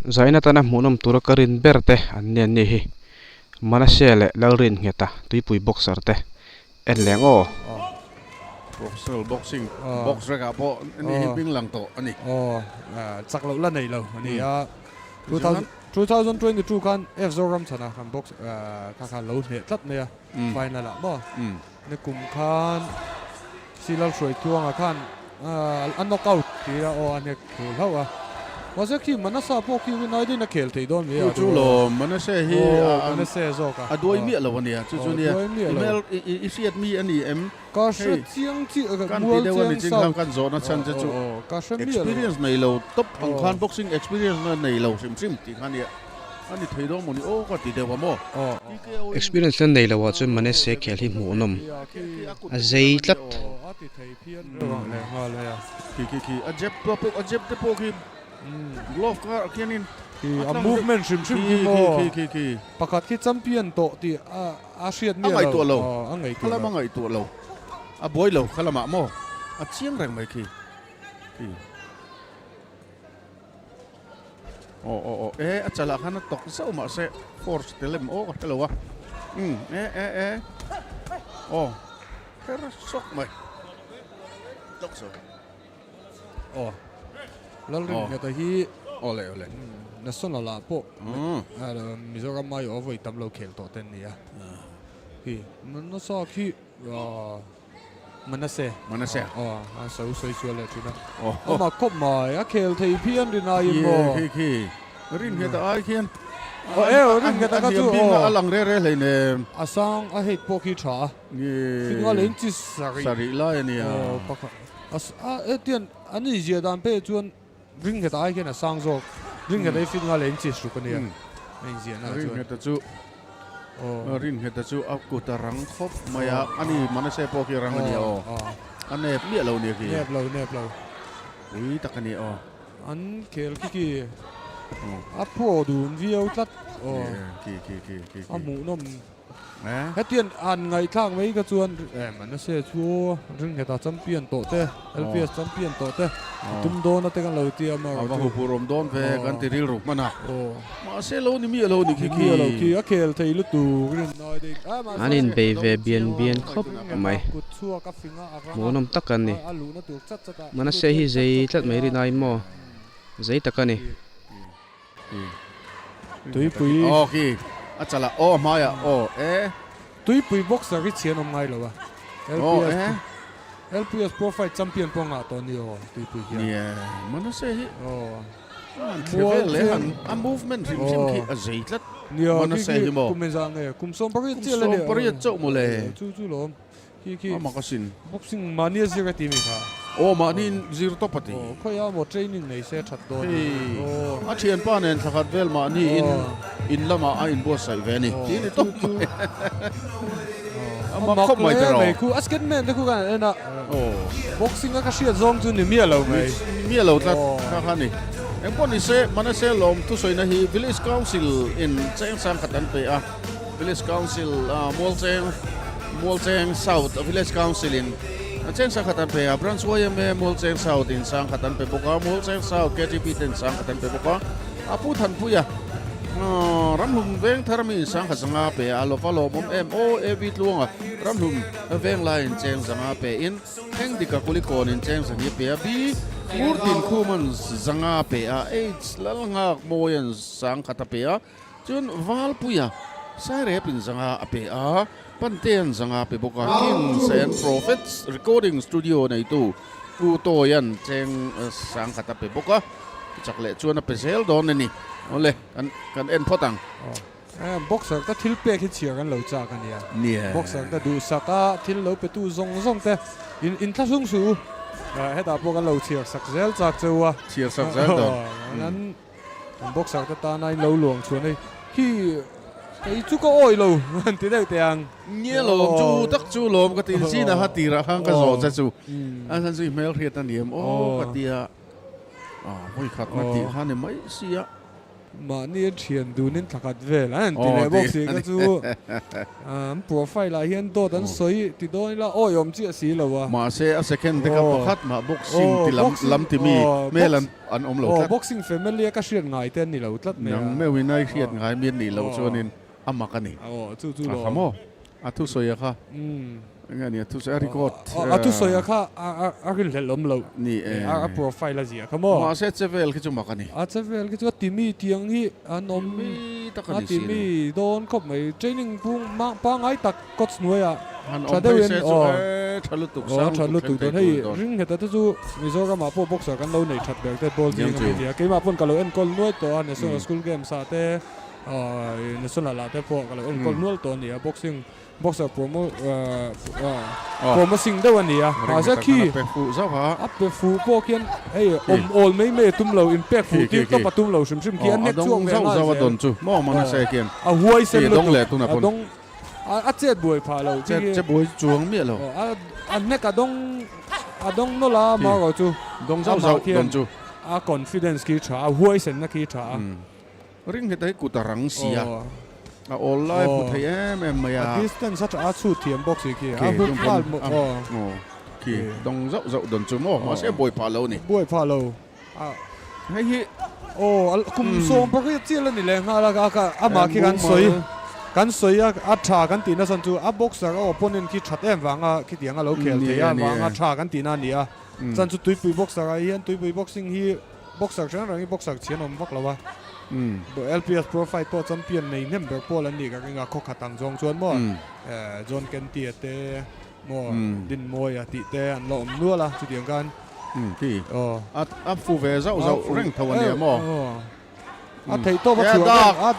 zaina tana munam tura karin berte annen ni hi Manase Lalrinngheta Tuipui boxer te en lengo professional boxing box reka po ni himping lang to ani chak lo la nei lo ani a 2022 kan F Zoram chana kan box ka lo ne tlat ne final la bo ne kum khan silal soi tuang a khan an knockout ti ra o ane khul hawa wasa ki manasa po ki winai din na khel thei don me chu lo manase hi manase zo ka adoi mi lo ania chu chu nia email isiat mi ani em ka shet chiang chi kan ti de wan jing kham kan zo na chan chu ka shem mi experience nei lo top ang khan boxing experience na nei lo sim ti khania ani thei do moni o ka ti de wa mo experience lan nei lawa chu Manase khel hi munam a zei tlat ati thei phian ro le ha le ya ki ajep te po ki glove ka kianin a movement sim ki mo ki pakat ki champion to ti a hriat mi lo angai tu khala mangai tu lo a boy lo khala ma mo a chiang reng mai ki a chala khana tok so ma se force telem o ka lo wa her sok mai tok so Lalrinngheta hi ole national la po Mizoram mai over tam lo khel to ten ni a hi man sa khi Manase a so chu le chu na ma khop mai a khel thei phian rin ai mo ki Lalrinngheta ai khian Lalrinngheta ka chu alang re le ne asang a het po ki tha finga len chi sari la ni a etian ani je dan pe chuan Lalrinngheta ai khian asang zo Lalrinngheta finga len chi su ka ni a nei je na Lalrinngheta chu Lalrinngheta chu a ku ta rang khop maya ani Manase po ki rang ni o ane mi lo ni ki nep lo ui takani o an khel ki a pro dun viau tlat ki amu nom hetian an ngai thang mai ka chuan Manase chu Lalrinngheta champion to te LPS champion to te tum don na te kan lo ti ama hu purom don ve kan ti ril ruk mana ma se lo ni mi lo ni ki a khel thei lu tu rin noi ding anin be ve bian khop mai munam takan ni Manase hi zei tlat mai ri nai mo zei takani Tuipui ki achala maya Tuipui boxer ri chen om ngai lo wa LPS Pro Fight champion po nga to ni o Tuipui ya Manase hi le han movement rim ki a zei tlat Manase hi mo kumenzang kum som pari chele ni pari chau mo le chu lo ki ma kasin boxing mania zira ti mi kha ma nin zir to pati khoya mo training nei se that do a thian pa nen thakhat vel ma ni in lama a in bo sai ve ni ti ni to ama khop mai tero ku asket men de ku kan na boxing ka shia zong chu ni mi lo tlat kha kha ni em pon ni se Manase lom tu soi na hi village council in cheng sang khatan pe a village council mualcheng south village council in cheng sang khatan pe a branch YMA mualcheng south in sang khatan pe boka mualcheng south KTP ten sang khatan pe boka apu than puya ram hum veng tharmi sang khasanga pe alo falo mom mo evi tluanga ram hum veng line cheng sanga pe in heng dika kulikon in cheng sang hi pe bi murtin khuman zanga pe a lalnga moyan sang khata pe a chun wal puya sai rep in zanga pe a panten zanga pe boka Kings and Prophets recording studio nei tu pu to yan cheng sang khata pe boka chakle chuan a pe sel don ni ole kan en photang boxer ta thil pe khi chia kan lo cha kan ya boxer ta du saka thil lo pe tu zong te in tha sung su heta po kan lo chia sak zel chak chewa chia sak zel do nan boxer ta nai lo luang chuan ei khi ei chu ko oi lo ti deu tiang nie lo chu tak chu lom ka tin si na ha ti ra hang ka zo cha chu an san sui mel riat an niam ka tia hoi khat na ti ha ne mai sia mà ni thiền du nên thật về là anh tỷ lệ boxing cái chú profile là hiện đó tận soi thì đó là ôi ông chia sẻ là wa mà sẽ second thì các phát mà boxing thì lắm thì mi mấy lần anh ông lâu boxing family cái chuyện ngài tên ni lâu tắt mẹ nang mấy hôm nay chuyện ngài miền ni lâu cho nên âm mặc anh chú lo không ô thu soi à nghe nè thu soi record thu soi à cái lệ lom lâu nè profile là gì không ô mà sẽ chevel cái chỗ mặc anh chevel cái chỗ timi tiếng hi anh ông timi don khop mấy training pung pa ngai tak coach nuôi à cha đây sẽ chalut tục đó hay riêng hiện tại chú Mizo cái mà po boxer cái lâu này chặt được cái ball gì cái mà pun kalau en call nuôi to national school games sa te national la te po kalau en call nuôi to ni boxing boxer promoting đâu anh à mà sẽ khi áp về phụ po kian hey all mấy tum lâu impact phụ tiêu top tum lâu sim kia net chuông về nào đồn chú mà nó sẽ kian huay sen đông lệ tu na pon chết buổi phá lâu chết buổi chuông miệt lâu anh net cả đông nó là mà gọi chú đông dâu đồn chú confidence kia trả huay sen na kia trả ring cái đấy cụ ta răng xì online phụ thấy em mày distance rất chút thiểm boxing kia hút phá kì đông dậu đồn chú mà sẽ buổi phá lâu này buổi phá lâu hay hi cùng song bao cái chuyện này là ngay là cái mà khi gan soi cha gan tina san chu boxer opponent ki that em wanga ki tianga lo khel thea wanga cha gan tina nia san chu tuipui boxer hian tuipui boxing hi boxer chang rangi boxer chian om vak lawa LPS Pro Fight po champion nei nem ber pol an ni ka nga kho khatang jong chuan mo John Kenti te mo din moya ti te an lom nuala chu tiang kan ki fu ve zau reng thawan ne mo thấy to bắt chuột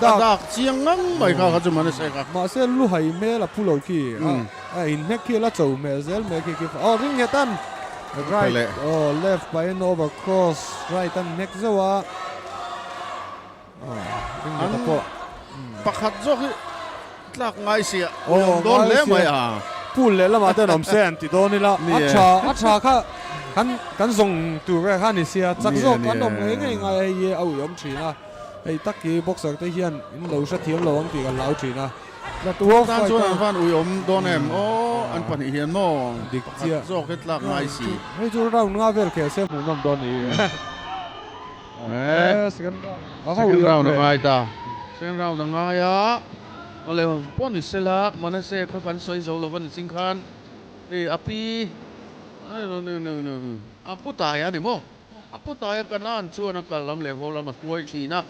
đạc chiang ngang mày cả cái mà nó sẽ lu hay mẹ là phu lâu kia in hết kia là chầu mẹ zel mẹ kia Lalrinngheta right left by an over cross right and next zawa Lalrinngheta pakhat zo ki tlak ngai sia don le mày à phu le la ma te nom sen ti don ni la acha kha kan zong tu re kha ni sia chak zo kan nom ngai ye au yom thina ai tắc cái boxer tới hiện in lâu sát thiếm lâu ông thì còn lão chỉ na là tua phải cho anh phan ui ông đón em anh phan hiện mò địch chia do cái lạc ngay xí hay chú rau nga về kẻ xem muốn làm đón này second round nó ngay ta second round nó ngay á nó lên bốn thì sẽ là Manase các bạn soi dầu là vẫn sinh khan đi api apu tài á đi mò apu tài cái nào anh chua nó cả làm lệ vô làm mặt quay chỉ na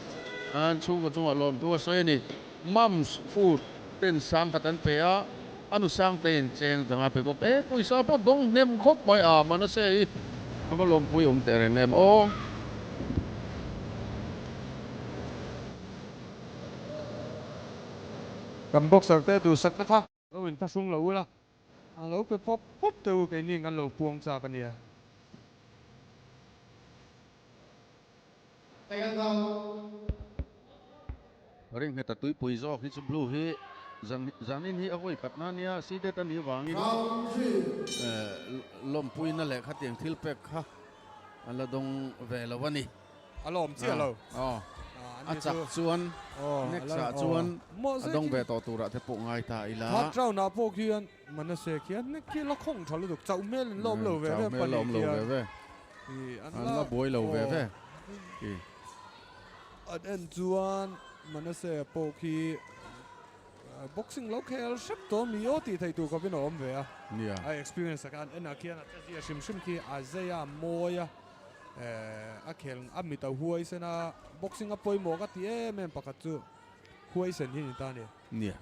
anh chú có chung lom tua soi này mums food tên sang khát anh pe anh sang tên cheng tengah pe bop tôi sao bắt dong nem khop mai mà nó sẽ nó lom pui teren nem cầm boxer te tu sắc ta nó mình ta sung lâu la lâu pe pop tu cái này ngăn lâu buông ra cái này Lalrinngheta Tuipui zo khi chu blue hi zanin hi avoi katna nia si de tan hi wangin lom pui na le khatiang thil pek kha ala dong ve lawani alom chia lo achak chuan next sa chuan adong ve to tura the pu ngai ta ila hat rau na po khian Manase khian ne ki la khong thal du chau mel lom lo ve ve lom lo ve an la boi lo ve an chuan Manase po khi boxing local ship to mi oti thei tu ka bin om ve a experience kan en akian a sim ki azaya moya a khel ami ta huai sena boxing a poi mo ka ti em pakatu huai sen hi ta ne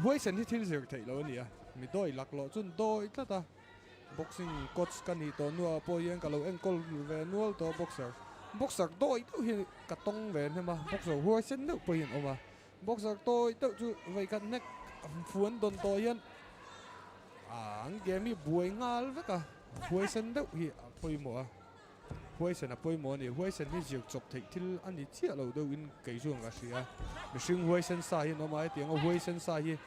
huai sen hi thil zer thei lo ni a mi doi lak lo chun doi ta boxing coach kan ni to nu po yen ka lo enkol ve nual to boxer doi tu hi ka tong ve ne ma boxer huai sen no po yen oma boxer doi tu chu ve ka nek fuan don to yen ang game buai ngal ve ka huai sen do hi poi mo huai sen a poi mo ni huai sen ni jiu chok thei thil ani chia lo do in kai zuang a sia mi sing huai sen sa hi no mai tiang huai sen sa hi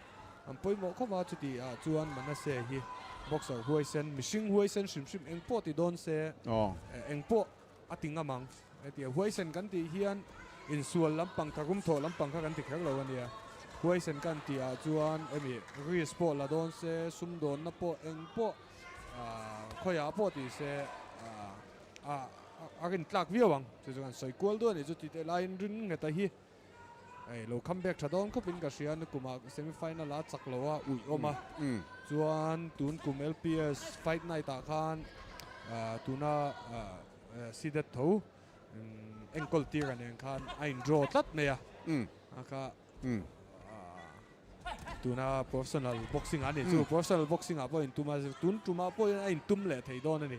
am poi mo kho ma chu ti a chuan Manase hi boxer huai sen mi sing huai sen sim eng po ti don se eng po ating amang tia huai sen kan ti hian in sual lampang thakum tho lampang kha kan ti khak lo ania huai sen kan ti a chuan emi resport la don se sum don na po eng po khoya po ti se akin tlak viawang chu chuan soi kual do ni chu ti te line rin ngeta hi ai lo comeback thadon khopin ka hrian kuma semi final a chak lo a ui oma chuan tun kum LPS fight night ta khan tuna sidet tho engkol tir an en khan ain draw tlat me a aka tuna professional boxing ani chu professional boxing a point tuma point ain tum le thei don ani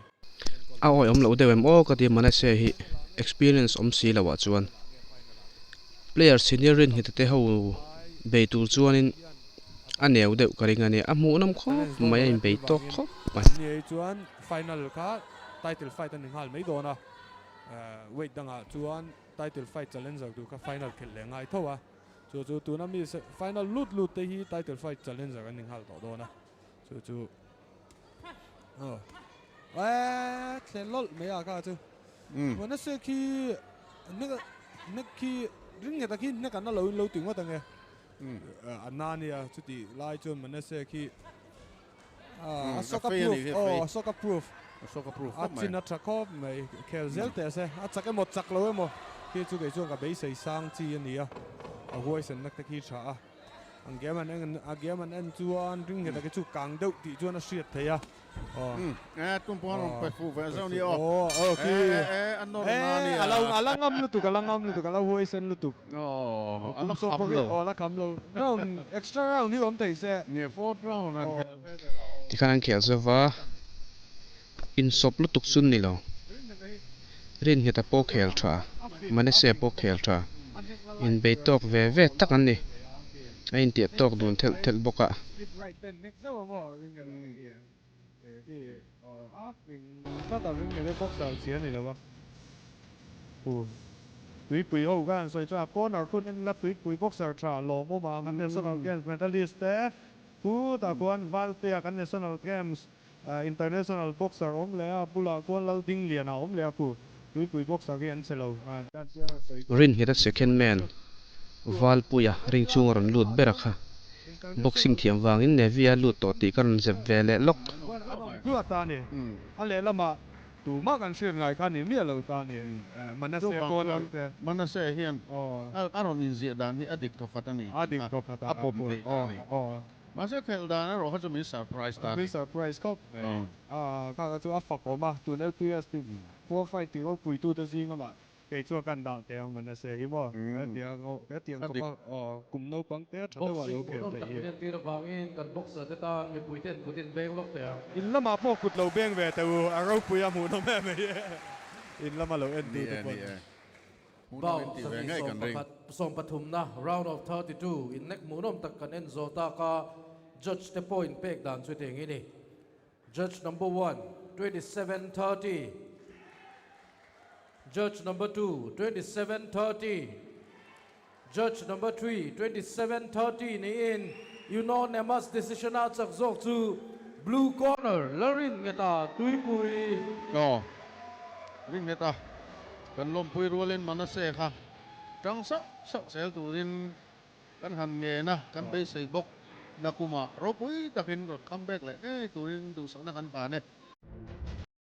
a oi om lo dewem o ka ti Manase hi experience om si lawa chuan player senior rin hitate ho beitur chuanin aneu deuh karing ani a hmu nam kho mai in beitok khop ni chuan final kha title fight an hal mai dona weight danga chuan title fight challenger du kha final khel le ngai thowa chu tu na mi final lut te hi title fight challenger an hal to dona chu thlelol me a ka chu Manase khi neki Lalrinngheta khi ne kan lo ting wa tange anania chuti lai chon Manase khi soccer proof achina thakop mai khelzel te se achake mot chak lo emo khi chu ke chu ka bei sei sang chi ania a huai sen nak te khi tha a anggeman en chuan Lalrinngheta ke chu kang deuh ti chuan a hriat theia tum pon pe fu ve zo ni anno ni alangam lu tu kala huai sen lu tu la kam lo round extra round ni om te se ni fourth round ti khan khel zawa in sop lu tuk sun ni lo Lalrinngheta po khel tha Manase po khel tha in beitok ve tak an ni ain ti tok dun thel boka Lalrinngheta boxer chiến này đâu Tuipui ho gan soi tra corner kun en la Tuipui boxer tra lo mo ma national games medalist te pu ta kon valte kan national games international boxer om le a pula kon lo ding lian om le pu Tuipui boxer gen selo Lalrinngheta second man valpuya ring chung ron lut berakha boxing thiam wangin nevia lut to ti kan zep vele lok lut ta ni ale lama tu ma kan shir ngai kan ni mi lo ta ni Manase kon Manase hian aron in zia dan ni adik to fatani apo Manase khel dan ro ha chu mi surprise ta surprise kop ka chu a fak ma tu LPS ti 4 fight ti o pui tu ta zing ma ke chu kan dang te Manase hi mo tiang ko kum no pang te tha wa lo ke te ti ro bangin kan boxer te ta mi puiten beng lok te in lama po kut lo beng ve te a ro pui a mu no me in lama lo en tu te bao som pathum na round of 32 in nek munom tak kan en zota ka judge the point pek dan chu te ngi ni judge number 1 27-30 judge number 2 27-30 judge number 3 27-30 ni in unanimous decision out chak zok chu blue corner Lalrinngheta Tuipui Lalrinngheta kan lom pui rualin Manase kha tang sak sel turin kan han nge na kan be sei bok na kuma ro pui takin ro comeback le turin du sa na kan pa ne